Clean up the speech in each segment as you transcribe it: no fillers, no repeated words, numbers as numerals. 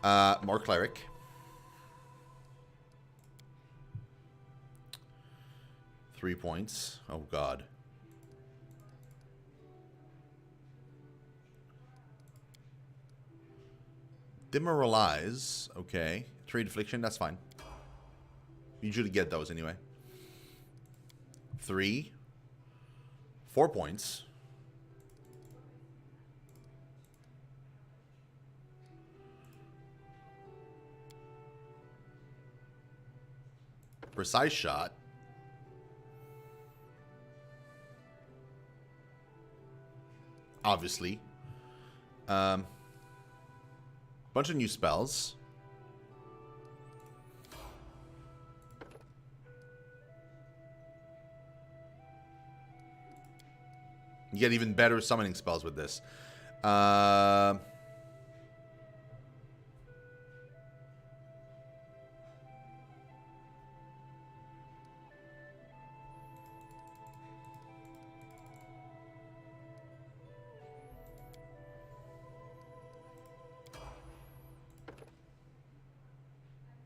More cleric. Three points. Oh god. Demoralize. Okay. Trade affliction. That's fine. Usually get those anyway. 3. 4 points. Precise shot. Obviously. Bunch of new spells. You get even better summoning spells with this.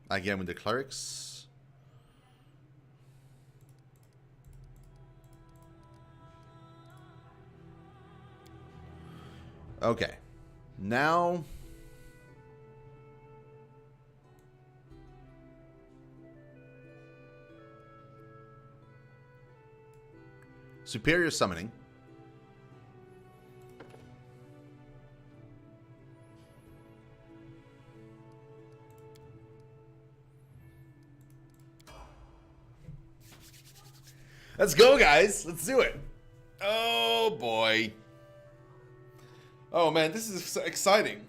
Again with the clerics. Okay. Now superior summoning. Let's go, guys. Let's do it. Oh, boy. Oh, man. This is so exciting.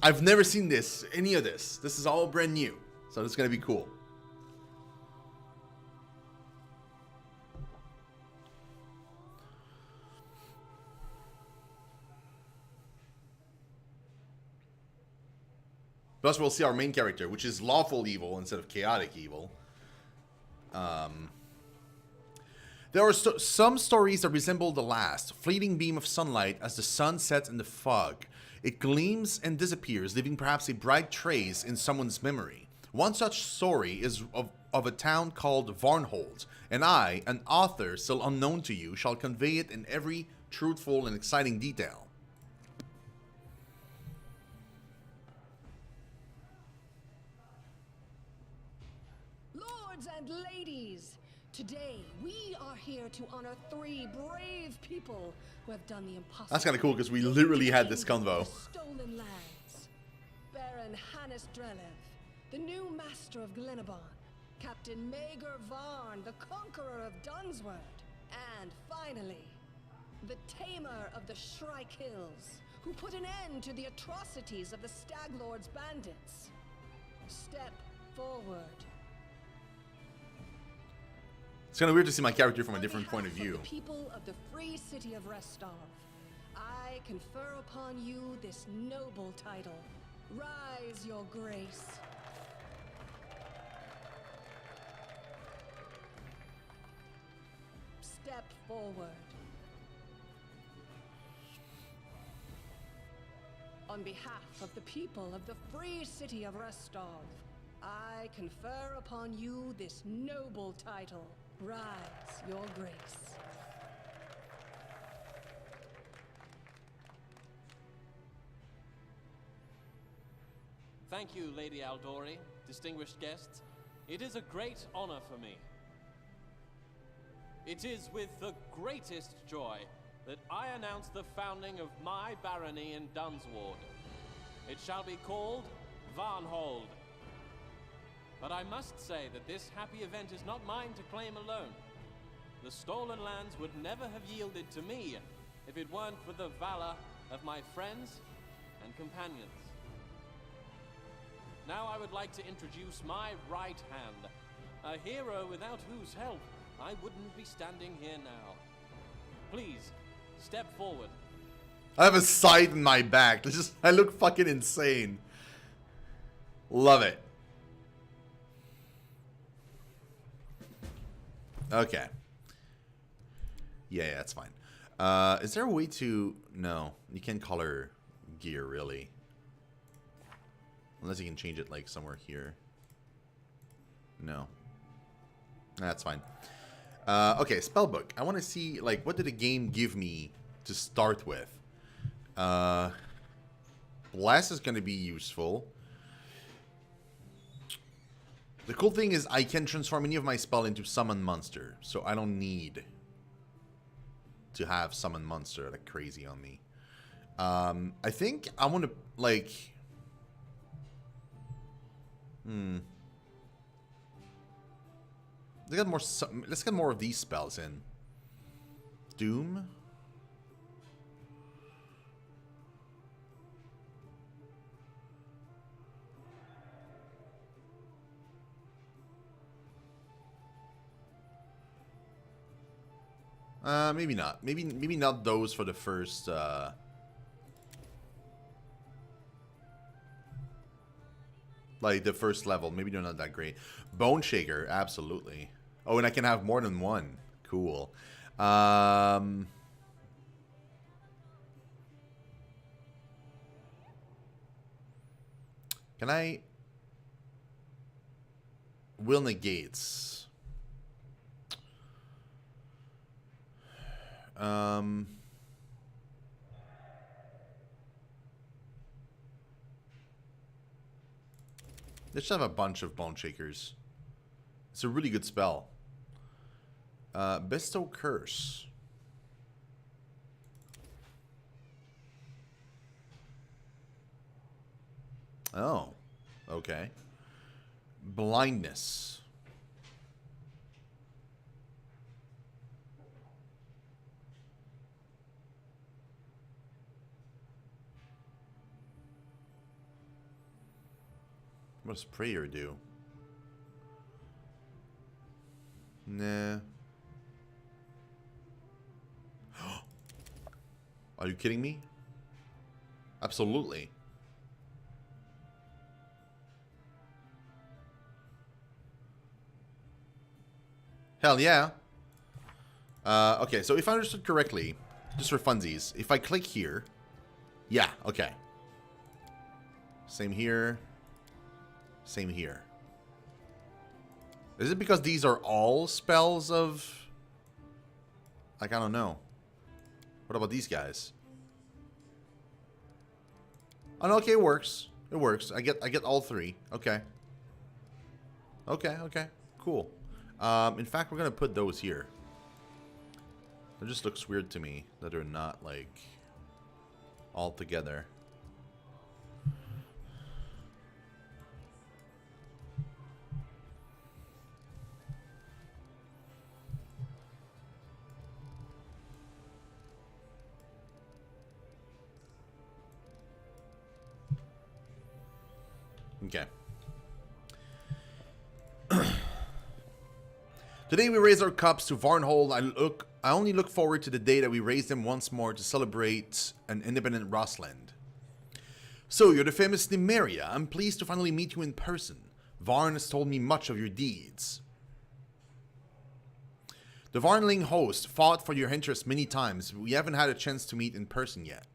I've never seen this. Any of this. This is all brand new. So it's going to be cool. Plus, we'll see our main character, which is Lawful Evil instead of Chaotic Evil. There are some stories that resemble the last. Fleeting beam of sunlight as the sun sets in the fog. It gleams and disappears, leaving perhaps a bright trace in someone's memory. One such story is of a town called Varnhold, and I, an author still unknown to you, shall convey it in every truthful and exciting detail. Lords and ladies, today we are here to honor 3 brave people who have done the impossible. That's kind of cool because we literally had this convo. Stolen lands. Baron Hannes Drelev, the new master of Glenabon, Captain Maegor Varn, the conqueror of Dunsword, and finally, the tamer of the Shrike Hills, who put an end to the atrocities of the Stag Lord's bandits. Step forward. It's kind of weird to see my character from a different point of view. On behalf of the people of the free city of Restov, I confer upon you this noble title. Rise, your grace. Step forward. On behalf of the people of the free city of Restov, I confer upon you this noble title. Rise, your grace. Thank you, Lady Aldori, distinguished guests. It is a great honor for me. It is with the greatest joy that I announce the founding of my barony in Dunsward. It shall be called Varnhold. But I must say that this happy event is not mine to claim alone. The stolen lands would never have yielded to me if it weren't for the valor of my friends and companions. Now I would like to introduce my right hand, a hero without whose help I wouldn't be standing here now. Please, step forward. I have a sight in my back. I look fucking insane. Love it. Okay. Yeah, that's fine. Is there a way to... No, you can't color gear, really. Unless you can change it, like, somewhere here. No. That's fine. Okay, Spellbook. I want to see, like, what did the game give me to start with? Blast is going to be useful. The cool thing is I can transform any of my spell into Summon Monster, so I don't need to have Summon Monster like crazy on me. I think I want to, like... Let's get more of these spells in. Doom. Maybe not. Maybe not those for the first. Like the first level. Maybe they're not that great. Bone Shaker, absolutely. Oh, and I can have more than one. Cool. Can I... Will negates. Let's have a bunch of Bone Shakers. It's a really good spell. Bestow Curse. Oh, okay. Blindness. What does Prayer do? Nah. Are you kidding me? Absolutely. Hell yeah. Okay, so if I understood correctly, just for funsies, if I click here, yeah, okay. Same here. Same here. Is it because these are all spells of... Like, I don't know. What about these guys? Oh, no, okay, it works. It works. I get all three. Okay. Okay, cool. In fact, we're gonna put those here. It just looks weird to me that they're not, like, all together. Okay. Today we raise our cups to Varnhold. I only look forward to the day that we raise them once more to celebrate an independent Rossland. So, you're the famous Nymeria. I'm pleased to finally meet you in person. Varn has told me much of your deeds. The Varnling host fought for your interest many times, but we haven't had a chance to meet in person yet.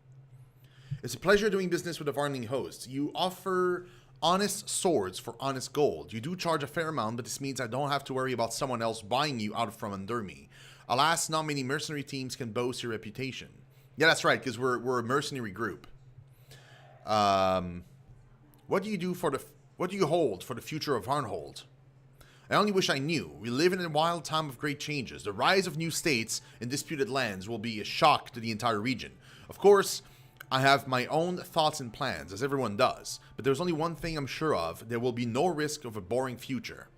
It's a pleasure doing business with the Varnling host. You offer honest swords for honest gold. You do charge a fair amount, but this means I don't have to worry about someone else buying you out from under me. Alas, not many mercenary teams can boast your reputation. Yeah, that's right, because we're a mercenary group. What do you hold for the future of Varnhold? I only wish I knew. We live in a wild time of great changes. The rise of new states in disputed lands will be a shock to the entire region. Of course, I have my own thoughts and plans, as everyone does, but there's only one thing I'm sure of. There will be no risk of a boring future.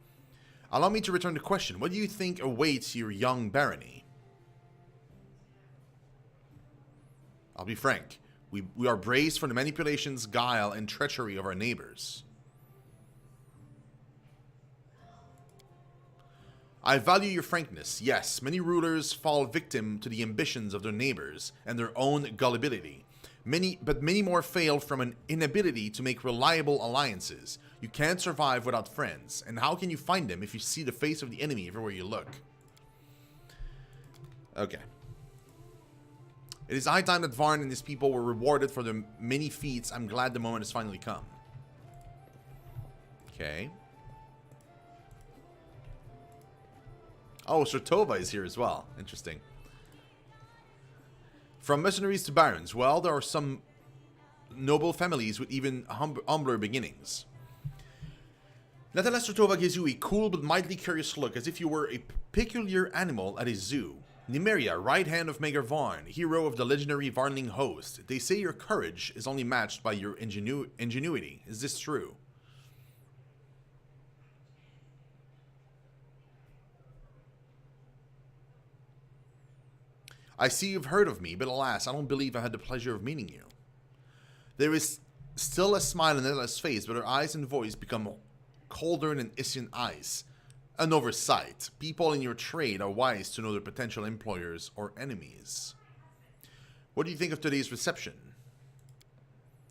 Allow me to return the question. What do you think awaits your young barony? I'll be frank. We are braced for the manipulations, guile, and treachery of our neighbors. I value your frankness. Yes, many rulers fall victim to the ambitions of their neighbors and their own gullibility. But many more fail from an inability to make reliable alliances. You can't survive without friends. And how can you find them if you see the face of the enemy everywhere you look? Okay. It is high time that Varn and his people were rewarded for their many feats. I'm glad the moment has finally come. Okay. Oh, Shartova is here as well. Interesting. From mercenaries to barons, well, there are some noble families with even humbler beginnings. Natalia Shartova gives you a cool but mildly curious look, as if you were a peculiar animal at a zoo. Nymeria, right hand of Maegor Varn, hero of the legendary Varnling host. They say your courage is only matched by your ingenuity. Is this true? I see you've heard of me, but alas, I don't believe I had the pleasure of meeting you. There is still a smile on Nella's face, but her eyes and voice become colder than Isian ice. An oversight. People in your trade are wise to know their potential employers or enemies. What do you think of today's reception?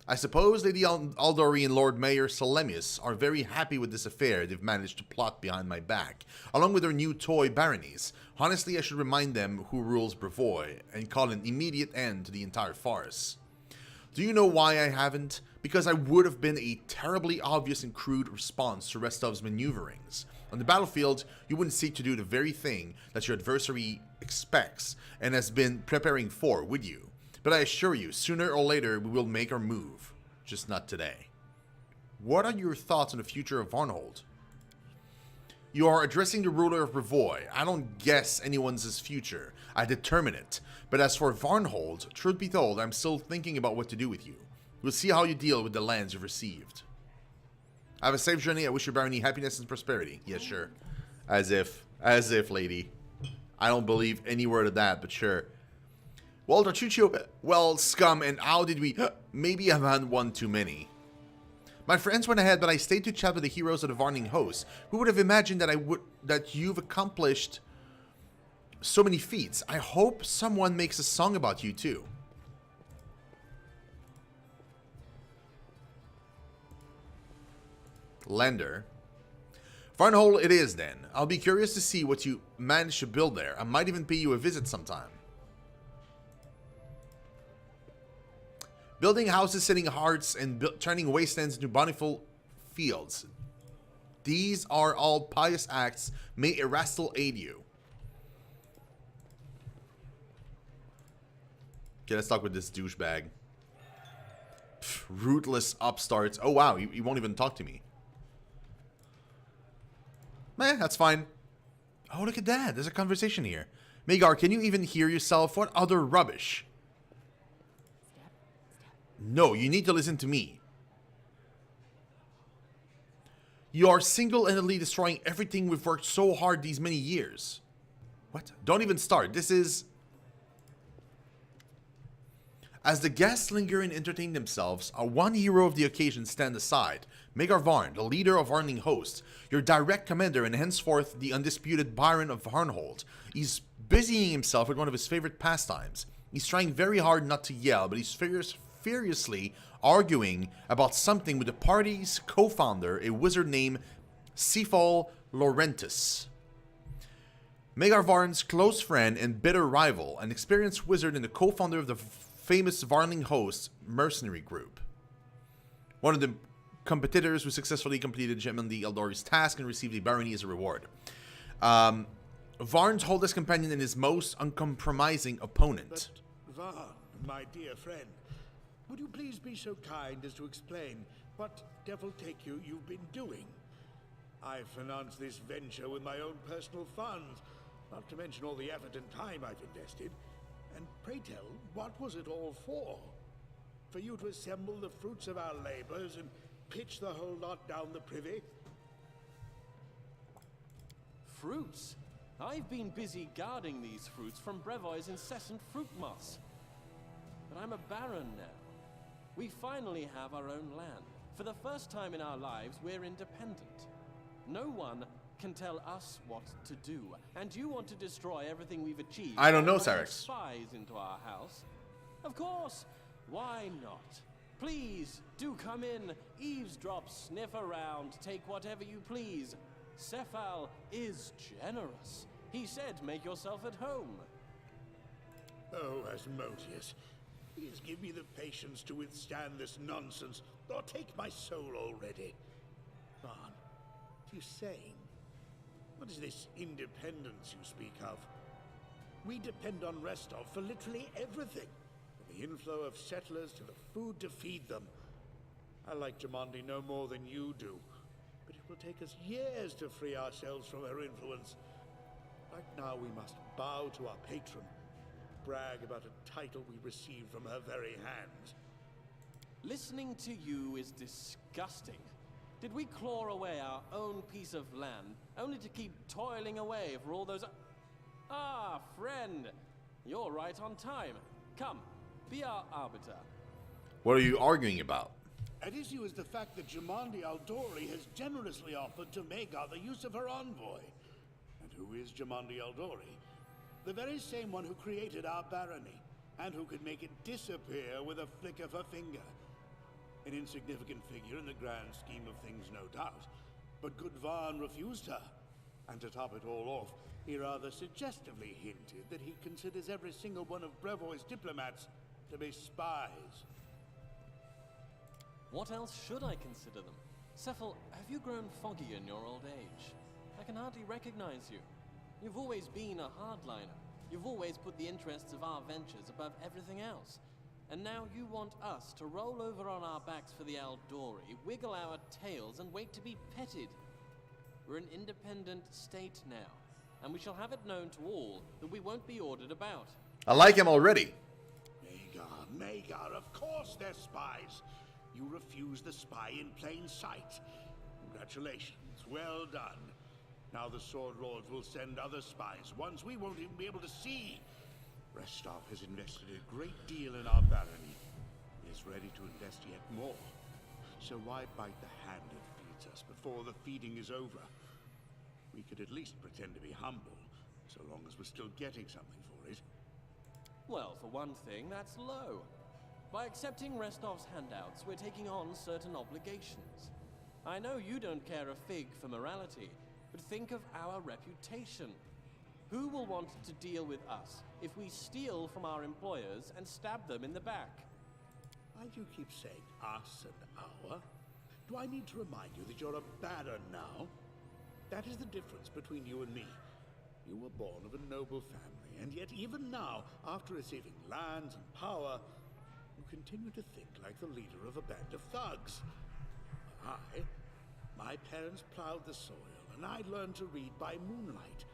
I suppose Lady Aldori and Lord Mayor Selemius are very happy with this affair they've managed to plot behind my back, along with their new toy baronies. Honestly, I should remind them who rules Brevoy and call an immediate end to the entire farce. Do you know why I haven't? Because I would have been a terribly obvious and crude response to Restov's maneuverings. On the battlefield, you wouldn't seek to do the very thing that your adversary expects and has been preparing for, would you? But I assure you, sooner or later we will make our move. Just not today. What are your thoughts on the future of Varnhold? You are addressing the ruler of Brevoy. I don't guess anyone's future. I determine it. But as for Varnhold, truth be told, I'm still thinking about what to do with you. We'll see how you deal with the lands you've received. Have a safe journey. I wish your barony happiness and prosperity. Yes, sure. As if, lady. I don't believe any word of that, but sure. Well, Darchuccio, well, scum, and how did we... Maybe I've had one too many. My friends went ahead, but I stayed to chat with the heroes of the Varning host. Who would have imagined that you've accomplished so many feats? I hope someone makes a song about you, too. Lender. Varnhold it is, then. I'll be curious to see what you managed to build there. I might even pay you a visit sometime. Building houses, setting hearts, and turning wastelands into bountiful fields. These are all pious acts. May Erastil aid you. Okay, let's talk with this douchebag. Rootless upstarts. Oh wow, he won't even talk to me. Meh, that's fine. Oh, look at that. There's a conversation here. Maegor, can you even hear yourself? What other rubbish? No, you need to listen to me. You are single-handedly destroying everything we've worked so hard these many years. What? Don't even start. This is... As the guests linger and entertain themselves, one hero of the occasion stand aside. Maegor Varn, the leader of Varning host, your direct commander and henceforth the undisputed Baron of Varnhold. He's busying himself with one of his favorite pastimes. He's trying very hard not to yell, but he's furiously arguing about something with the party's co-founder, a wizard named Cephal Laurentus. Maegor Varn's close friend and bitter rival, an experienced wizard and the co-founder of the famous Varning host mercenary group. One of the competitors who successfully completed Gemini Eldori's task and received a barony as a reward. Varn's oldest companion and his most uncompromising opponent. But Varn, my dear friend, would you please be so kind as to explain what devil take you you've been doing? I've financed this venture with my own personal funds, not to mention all the effort and time I've invested. And pray tell, what was it all for? For you to assemble the fruits of our labors and pitch the whole lot down the privy? Fruits? I've been busy guarding these fruits from Brevoy's incessant fruit moths. But I'm a baron now. We finally have our own land. For the first time in our lives, we're independent. No one can tell us what to do, and you want to destroy everything we've achieved. I don't know, by letting Sarix. Spies into our house. Of course, why not? Please do come in, eavesdrop, sniff around, take whatever you please. Cephal is generous. He said, make yourself at home. Oh, Asmodeus, please give me the patience to withstand this nonsense, or take my soul already. Varn, what are you saying? What is this independence you speak of? We depend on Restov for literally everything. From the inflow of settlers to the food to feed them. I like Jumanji no more than you do. But it will take us years to free ourselves from her influence. Right now we must bow to our patron. Brag about a title we received from her very hands. Listening to you is disgusting. Did we claw away our own piece of land, only to keep toiling away for all those... Ah, friend! You're right on time. Come, be our arbiter. What are you arguing about? At issue is the fact that Jumanji Aldori has generously offered to Magar the use of her envoy. And who is Jumanji Aldori? The very same one who created our barony, and who could make it disappear with a flick of her finger. An insignificant figure in the grand scheme of things, no doubt. But good Varn refused her. And to top it all off, he rather suggestively hinted that he considers every single one of Brevoy's diplomats to be spies. What else should I consider them? Cephal, have you grown foggy in your old age? I can hardly recognize you. You've always been a hardliner. You've always put the interests of our ventures above everything else. And now you want us to roll over on our backs for the Aldori, wiggle our tails, and wait to be petted. We're an independent state now, and we shall have it known to all that we won't be ordered about. I like him already. Magar, of course they're spies. You refused the spy in plain sight. Congratulations, well done. Now the Sword Lords will send other spies, ones we won't even be able to see. Restov has invested a great deal in our barony. He is ready to invest yet more. So why bite the hand that feeds us before the feeding is over? We could at least pretend to be humble, so long as we're still getting something for it. Well, for one thing, that's low. By accepting Restov's handouts, we're taking on certain obligations. I know you don't care a fig for morality, but think of our reputation. Who will want to deal with us if we steal from our employers and stab them in the back? Why do you keep saying us and our? Do I need to remind you that you're a baron now? That is the difference between you and me. You were born of a noble family, and yet even now, after receiving lands and power, you continue to think like the leader of a band of thugs. My parents plowed the soil, and I learned to read by moonlight.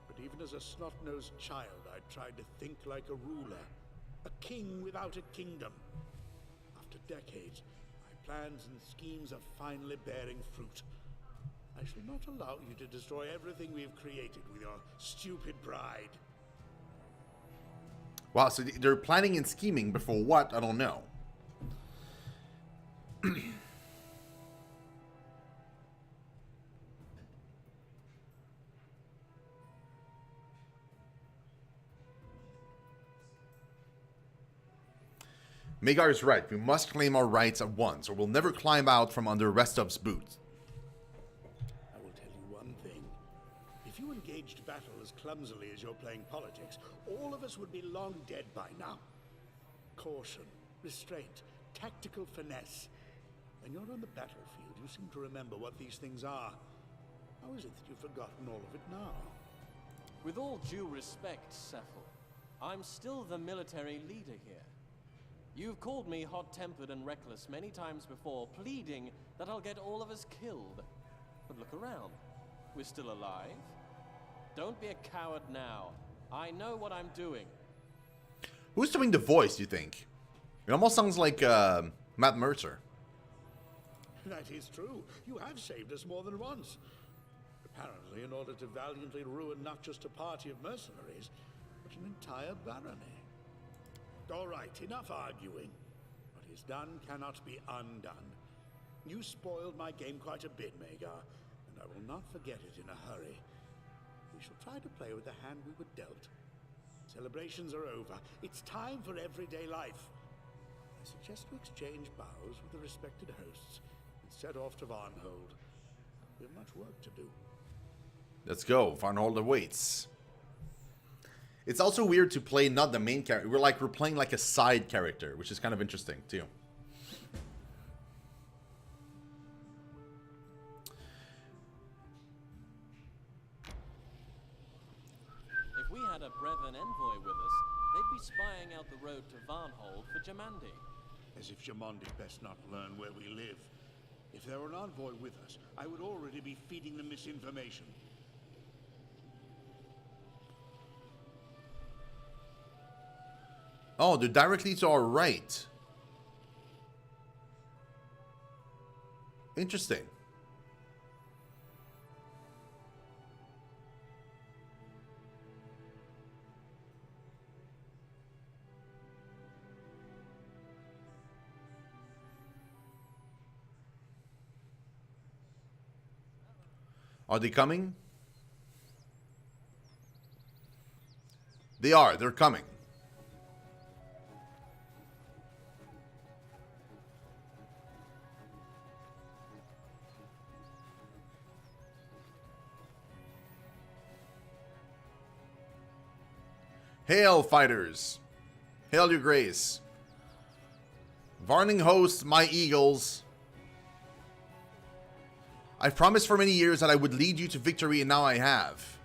But even as a snot-nosed child, I tried to think like a ruler, a king without a kingdom. After decades, my plans and schemes are finally bearing fruit. I shall not allow you to destroy everything we've created with your stupid pride. Wow, so they're planning and scheming before what? I don't know. Magar is right. We must claim our rights at once, or we'll never climb out from under Restov's boots. I will tell you one thing. If you engaged battle as clumsily as you're playing politics, all of us would be long dead by now. Caution, restraint, tactical finesse. When you're on the battlefield, you seem to remember what these things are. How is it that you've forgotten all of it now? With all due respect, Cephal, I'm still the military leader here. You've called me hot-tempered and reckless many times before, pleading that I'll get all of us killed. But look around. We're still alive. Don't be a coward now. I know what I'm doing. Who's doing the voice, you think? It almost sounds like Matt Mercer. That is true. You have saved us more than once. Apparently in order to valiantly ruin not just a party of mercenaries, but an entire barony. All right, enough arguing. What is done cannot be undone. You spoiled my game quite a bit, Magar, and I will not forget it in a hurry. We shall try to play with the hand we were dealt. Celebrations are over. It's time for everyday life. I suggest we exchange bows with the respected hosts and set off to Varnhold. We have much work to do. Let's go. Varnhold awaits. It's also weird to play not the main character. We're playing like a side character, which is kind of interesting too. a Brevin envoy with us, they'd be spying out the road to Varnhold for Jamandi. As if Jamandi best not learn where we live. If there were an envoy with us, I would already be feeding them misinformation. Oh, they're directly to our right. Interesting. Are they coming? They are. They're coming. Hail, fighters! Hail, your grace! Varning host, my eagles! I've promised for many years that I would lead you to victory, and now I have.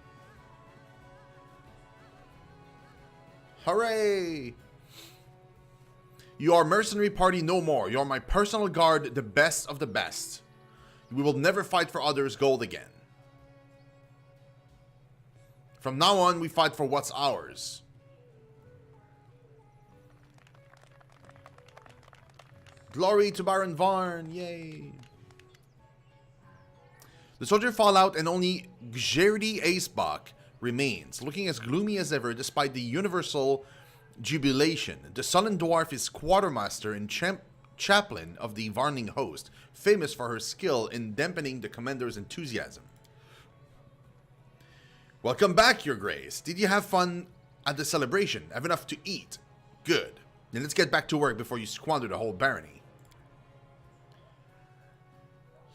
Hooray! You are mercenary party no more. You are my personal guard, the best of the best. We will never fight for others' gold again. From now on, we fight for what's ours. Glory to Baron Varn, yay! The soldier fall out and only Gjerdi Acebach remains, looking as gloomy as ever despite the universal jubilation. The Sullen Dwarf is quartermaster and chaplain of the Varning host, famous for her skill in dampening the commander's enthusiasm. Welcome back, your grace. Did you have fun at the celebration? Have enough to eat? Good. Then let's get back to work before you squander the whole barony.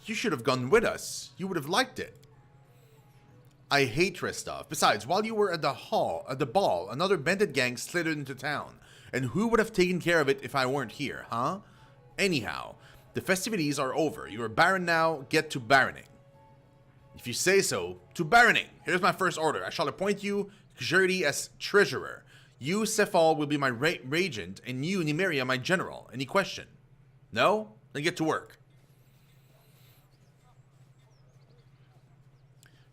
You should have gone with us. You would have liked it. I hate Restov. Besides, while you were at the ball, another bandit gang slithered into town. And who would have taken care of it if I weren't here, huh? Anyhow, the festivities are over. You are Baron now. Get to baroning. If you say so, to baroning. Here's my first order. I shall appoint you, Gjerdi, as treasurer. You, Cephal, will be my regent, and you, Nymeria, my general. Any question? No? Then get to work.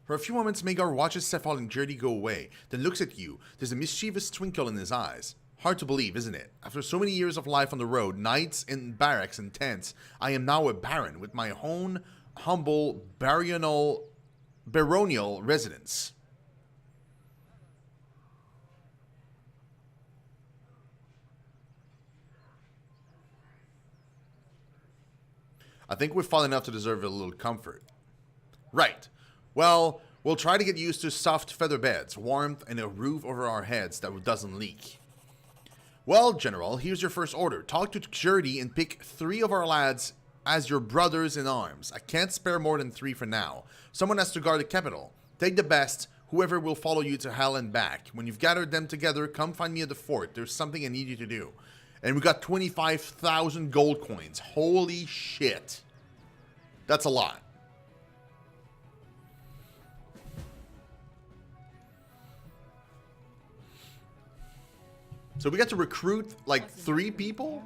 For a few moments, Magar watches Cephal and Gjerdi go away, then looks at you. There's a mischievous twinkle in his eyes. Hard to believe, isn't it? After so many years of life on the road, nights in barracks and tents, I am now a baron with my own humble baronial residence. I think we've fallen enough to deserve a little comfort. Right. Well, we'll try to get used to soft feather beds, warmth, and a roof over our heads that doesn't leak. Well, General, here's your first order. Talk to Gjerdi and pick 3 of our lads as your brothers in arms. I can't spare more than 3 for now. Someone has to guard the capital. Take the best. Whoever will follow you to hell and back. When you've gathered them together, come find me at the fort. There's something I need you to do. And we got 25,000 gold coins. Holy shit. That's a lot. So we got to recruit like 3 people?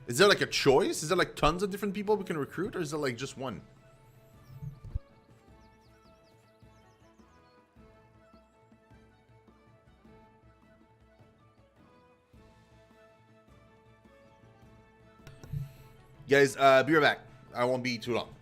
Is there like a choice? Is there like tons of different people we can recruit, or is it like just one? Guys, be right back. I won't be too long.